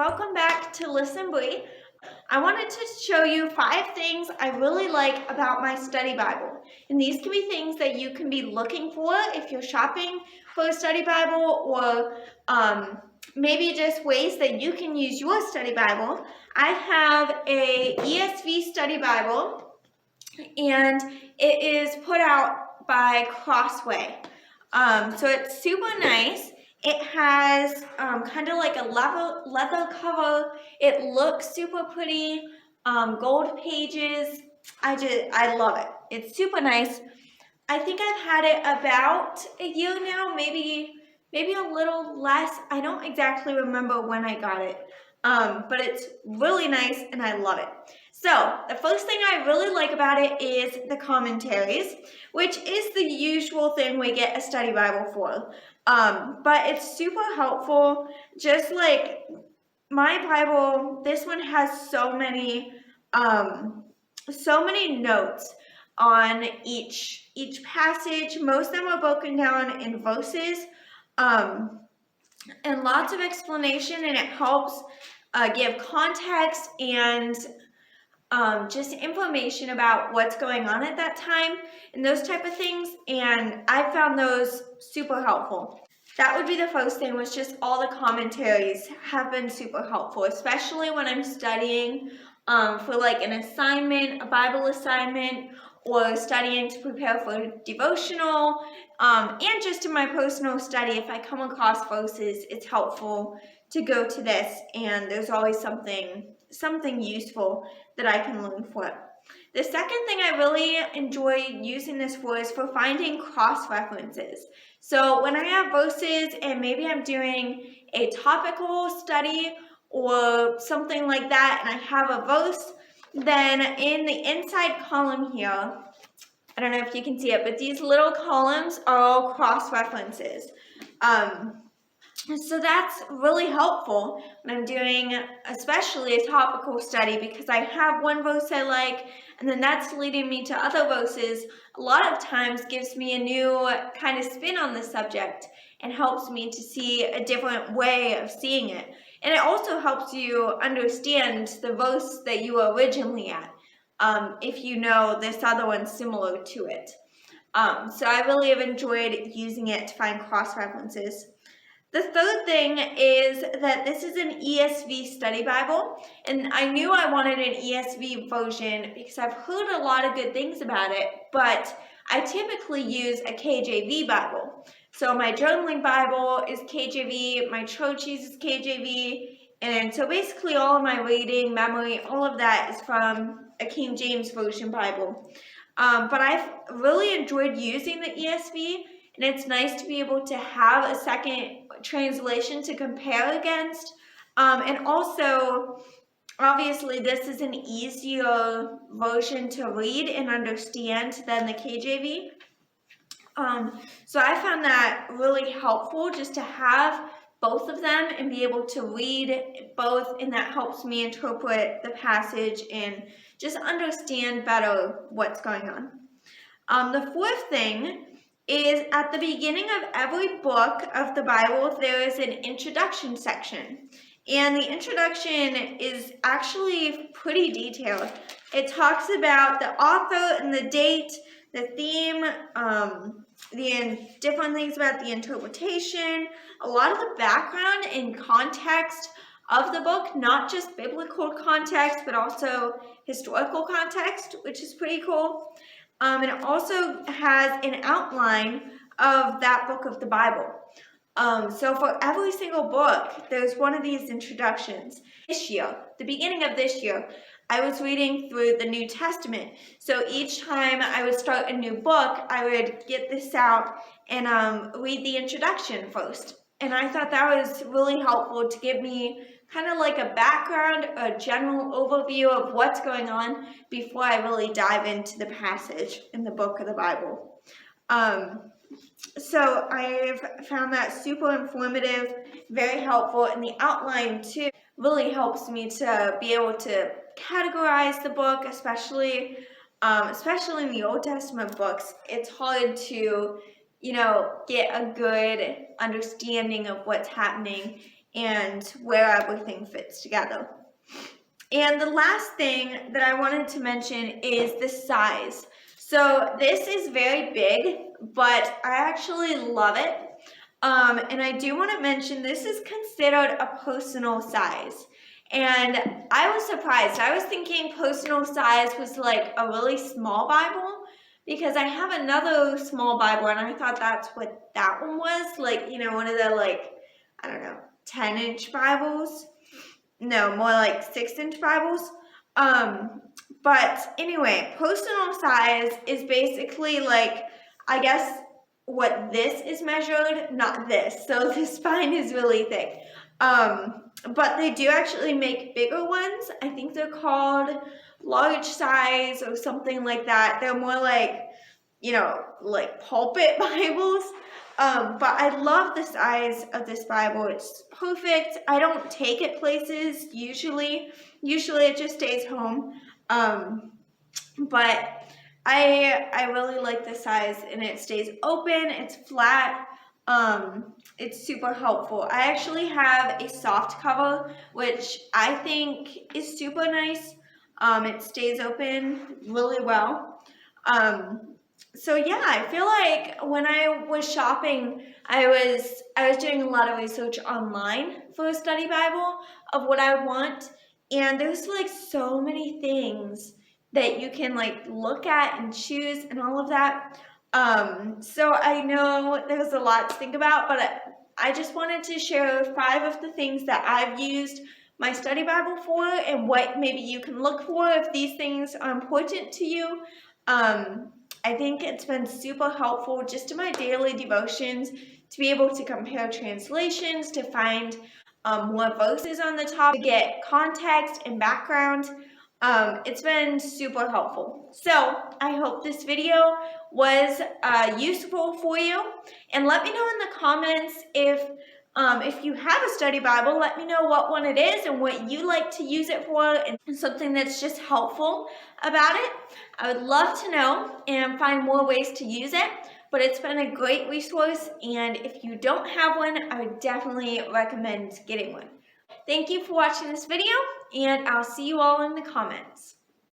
welcome back to Listen Bree. I wanted to show you 5 things I really like about my study Bible. And these can be things that you can be looking for if you're shopping for a study Bible, or maybe just ways that you can use your study Bible. I have a ESV Study Bible, and it is put out by Crossway. So it's super nice. It has kind of like a leather cover. It looks super pretty. Gold pages. I love it. It's super nice. I think I've had it about a year now, maybe a little less. I don't exactly remember when I got it. But it's really nice and I love it. So the first thing I really like about it is the commentaries, which is the usual thing we get a study Bible for. But it's super helpful. Just like my Bible, this one has so many notes on each passage. Most of them are broken down in verses, and lots of explanation, and it helps give context and just information about what's going on at that time and those type of things, and I found those super helpful. That would be the first thing, was just all the commentaries have been super helpful, especially when I'm studying for like an assignment, a Bible assignment, or studying to prepare for devotional, and just in my personal study. If I come across verses, it's helpful to go to this, and there's always something useful that I can learn for it. The second thing I really enjoy using this for is for finding cross-references. So when I have verses and maybe I'm doing a topical study or something like that, and I have a verse, then in the inside column here, I don't know if you can see it, but these little columns are all cross-references. So that's really helpful when I'm doing especially a topical study, because I have one verse I like, and then that's leading me to other verses. A lot of times gives me a new kind of spin on the subject and helps me to see a different way of seeing it. And it also helps you understand the verse that you were originally at, if you know this other one similar to it. So I really have enjoyed using it to find cross-references. The third thing is that this is an ESV Study Bible, and I knew I wanted an ESV version because I've heard a lot of good things about it, but I typically use a KJV Bible. So my journaling Bible is KJV, my church uses KJV, and so basically all of my reading, memory, all of that is from a King James Version Bible. But I've really enjoyed using the ESV, and it's nice to be able to have a second translation to compare against. And also, obviously, this is an easier version to read and understand than the KJV. So I found that really helpful, just to have both of them and be able to read both, and that helps me interpret the passage and just understand better what's going on. The fourth thing is, at the beginning of every book of the Bible, there is an introduction section. And the introduction is actually pretty detailed. It talks about the author and the date, the theme, the different things about the interpretation, a lot of the background and context of the book, not just biblical context, but also historical context, which is pretty cool. And it also has an outline of that book of the Bible. So for every single book, there's one of these introductions. This year, the beginning of this year, I was reading through the New Testament. So each time I would start a new book, I would get this out and read the introduction first. And I thought that was really helpful to give me kind of like a background, a general overview of what's going on before I really dive into the passage in the book of the Bible. So I've found that super informative, very helpful, and the outline too really helps me to be able to categorize the book, especially in the Old Testament books. It's hard to, get a good understanding of what's happening and where everything fits together. And the last thing that I wanted to mention is the size. So this is very big, but I actually love it. And I do want to mention this is considered a personal size. And I was surprised. I was thinking personal size was like a really small Bible, because I have another small Bible and I thought that's what that one was. Like, you know, one of the, like, I don't know, 10-inch Bibles. No, more like 6-inch Bibles. But anyway, personal size is basically like, I guess, what this is measured, not this. So the spine is really thick. But they do actually make bigger ones. I think they're called large size or something like that. They're more like, you know, like pulpit Bibles. But I love the size of this Bible. It's perfect. I don't take it places usually. Usually it just stays home. But I really like the size, and it stays open. It's flat. It's super helpful. I actually have a soft cover, which I think is super nice. It stays open really well. So yeah, I feel like when I was shopping, I was doing a lot of research online for a study Bible of what I want, and there's like so many things that you can like look at and choose and all of that. So I know there's a lot to think about, but I just wanted to share 5 of the things that I've used my study Bible for, and what maybe you can look for if these things are important to you. I think it's been super helpful just in my daily devotions to be able to compare translations, to find more verses on the top, to get context and background. It's been super helpful. So I hope this video was useful for you, and let me know in the comments if you have a study Bible. Let me know what one it is and what you like to use it for, and something that's just helpful about it. I would love to know and find more ways to use it, but it's been a great resource, and if you don't have one, I would definitely recommend getting one. Thank you for watching this video, and I'll see you all in the comments.